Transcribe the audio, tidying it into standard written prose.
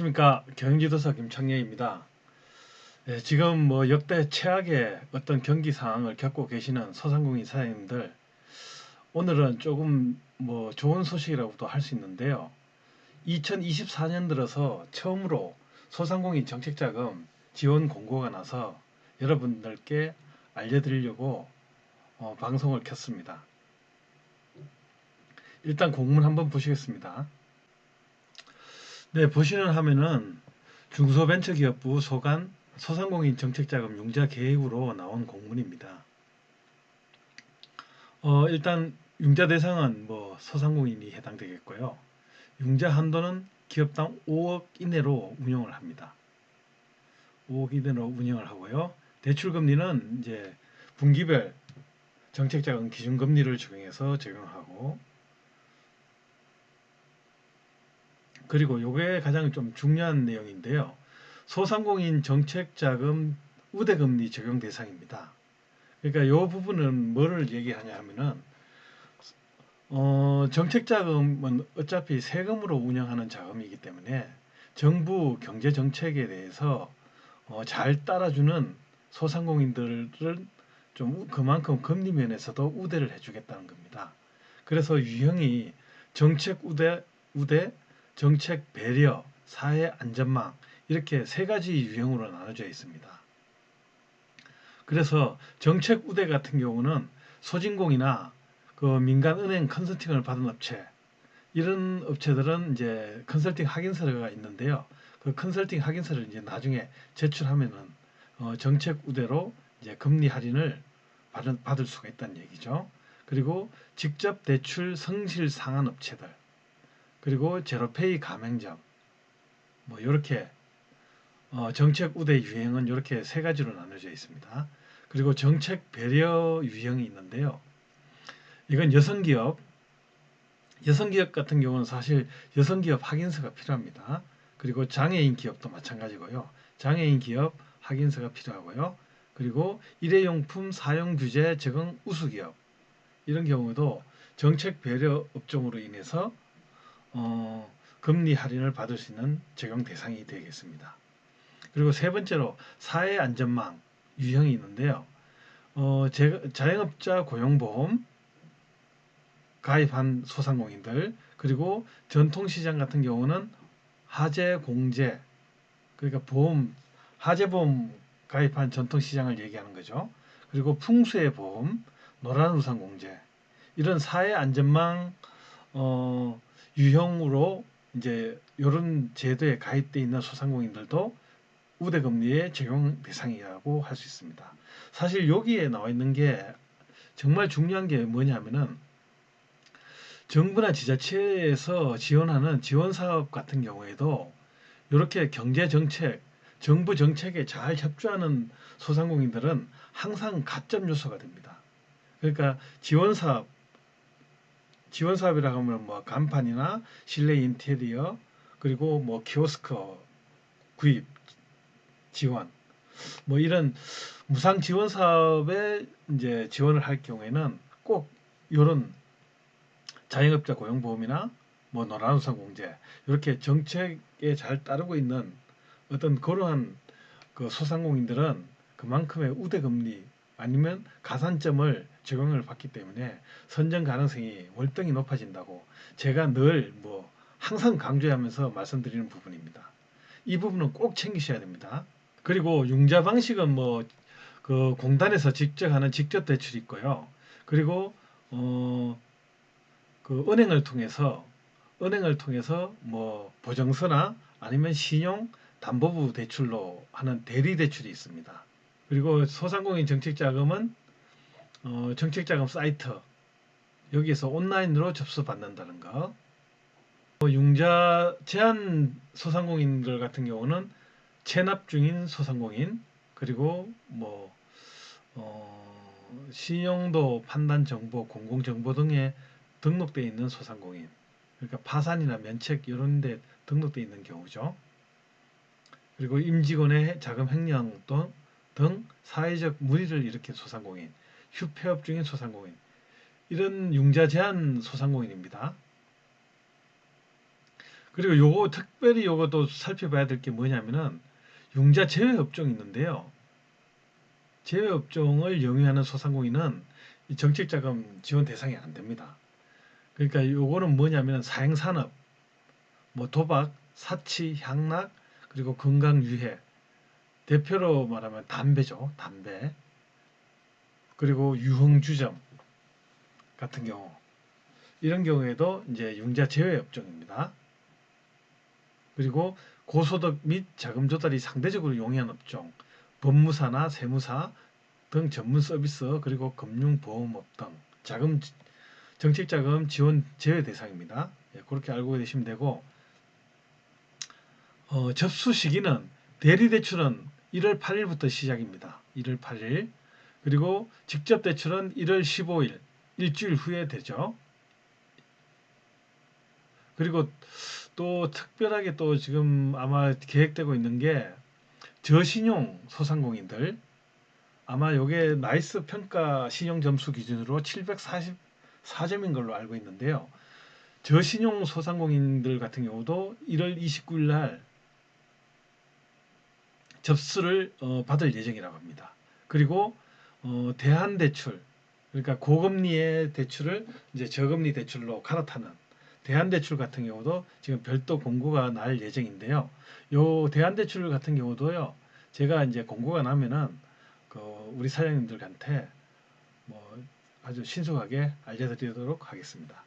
안녕하십니까. 경영지도사 김창렬입니다. 지금 역대 최악의 어떤 경기 상황을 겪고 계시는 소상공인 사장님들, 오늘은 조금 좋은 소식이라고도 할 수 있는데요. 2024년 들어서 처음으로 소상공인 정책자금 지원 공고가 나서 여러분들께 알려드리려고 방송을 켰습니다. 일단 공문 한번 보시겠습니다. 네, 보시는 화면은 중소벤처기업부 소관 소상공인 정책자금 융자 계획으로 나온 공문입니다. 일단 융자 대상은 소상공인이 해당되겠고요. 융자 한도는 기업당 5억 이내로 운영을 합니다. 5억 이내로 운영을 하고요. 대출 금리는 이제 분기별 정책자금 기준금리를 적용해서 적용하고, 그리고 요게 가장 좀 중요한 내용인데요. 소상공인 정책자금 우대금리 적용 대상입니다. 그러니까 이 부분은 뭐를 얘기하냐 하면은 정책자금은 어차피 세금으로 운영하는 자금이기 때문에 정부 경제 정책에 대해서 잘 따라주는 소상공인들은 좀 그만큼 금리 면에서도 우대를 해주겠다는 겁니다. 그래서 유형이 정책 우대, 정책 배려, 사회 안전망 이렇게 세 가지 유형으로 나눠져 있습니다. 그래서 정책 우대 같은 경우는 소진공이나 그 민간 은행 컨설팅을 받은 업체, 이런 업체들은 이제 컨설팅 확인서가 있는데요. 그 컨설팅 확인서를 이제 나중에 제출하면은 정책 우대로 이제 금리 할인을 받을 수가 있다는 얘기죠. 그리고 직접 대출 성실 상한 업체들, 그리고 제로페이 가맹점, 이렇게 정책 우대 유형은 이렇게 세 가지로 나눠져 있습니다. 그리고 정책 배려 유형이 있는데요. 이건 여성기업 같은 경우는 사실 여성기업 확인서가 필요합니다. 그리고 장애인 기업도 마찬가지고요. 장애인 기업 확인서가 필요하고요. 그리고 일회용품 사용 규제 적응 우수기업, 이런 경우도 정책 배려 업종으로 인해서 금리 할인을 받을 수 있는 적용 대상이 되겠습니다. 그리고 세 번째로 사회 안전망 유형이 있는데요. 자영업자 고용보험 가입한 소상공인들, 그리고 전통시장 같은 경우는 하재공제, 그러니까 하재보험 가입한 전통시장을 얘기하는 거죠. 그리고 풍수의 보험, 노란우산공제, 이런 사회 안전망 유형으로 이제 이런 제도에 가입되어 있는 소상공인들도 우대금리의 적용 대상이라고 할 수 있습니다. 사실 여기에 나와 있는 게 정말 중요한 게 뭐냐면은 정부나 지자체에서 지원하는 지원 사업 같은 경우에도 이렇게 경제 정책, 정부 정책에 잘 협조하는 소상공인들은 항상 가점 요소가 됩니다. 그러니까 지원 사업이라고 하면 간판이나 실내 인테리어, 그리고 키오스크 구입 지원, 이런 무상 지원 사업에 이제 지원을 할 경우에는 꼭 이런 자영업자 고용보험이나 노란우산 공제, 이렇게 정책에 잘 따르고 있는 어떤 그러한 그 소상공인들은 그만큼의 우대금리 아니면 가산점을 적용을 받기 때문에 선정 가능성이 월등히 높아진다고 제가 늘 항상 강조하면서 말씀드리는 부분입니다. 이 부분은 꼭 챙기셔야 됩니다. 그리고 융자 방식은 그 공단에서 직접 하는 직접 대출이 있고요. 그리고 그 은행을 통해서 보증서나 아니면 신용 담보부 대출로 하는 대리 대출이 있습니다. 그리고 소상공인 정책자금은 정책자금 사이트, 여기에서 온라인으로 접수받는다는 거. 융자 제한 소상공인들 같은 경우는 체납 중인 소상공인, 그리고 신용도 판단 정보, 공공 정보 등에 등록되어 있는 소상공인, 그러니까 파산이나 면책 이런 데 등록되어 있는 경우죠. 그리고 임직원의 자금 횡령 등 사회적 물의를 일으킨 소상공인, 휴폐업 중인 소상공인, 이런 융자 제한 소상공인입니다. 그리고 요거 특별히 요것도 살펴봐야 될 게 뭐냐면은 융자 제외 업종이 있는데요. 제외 업종을 영위하는 소상공인은 이 정책자금 지원 대상이 안 됩니다. 그러니까 요거는 뭐냐면 사행산업, 뭐 도박, 사치, 향락, 그리고 건강유해, 대표로 말하면 담배죠. 담배. 그리고 유흥주점 같은 경우. 이런 경우에도 이제 융자 제외 업종입니다. 그리고 고소득 및 자금 조달이 상대적으로 용이한 업종, 법무사나 세무사 등 전문 서비스, 그리고 금융보험업 등 자금 정책자금 지원 제외 대상입니다. 예, 그렇게 알고 계시면 되고, 접수 시기는 대리대출은 1월 8일부터 시작입니다. 1월 8일. 그리고 직접 대출은 1월 15일, 일주일 후에 되죠. 그리고 또 특별하게 또 지금 아마 계획되고 있는 게 저신용 소상공인들, 아마 요게 나이스 평가 신용 점수 기준으로 744점인 걸로 알고 있는데요. 저신용 소상공인들 같은 경우도 1월 29일 날 접수를 받을 예정이라고 합니다. 그리고 대한대출, 그러니까 고금리의 대출을 이제 저금리 대출로 갈아타는 대한대출 같은 경우도 지금 별도 공고가 날 예정인데요. 요 대한대출 같은 경우도요, 제가 이제 공고가 나면은 그 우리 사장님들한테 뭐 아주 신속하게 알려드리도록 하겠습니다.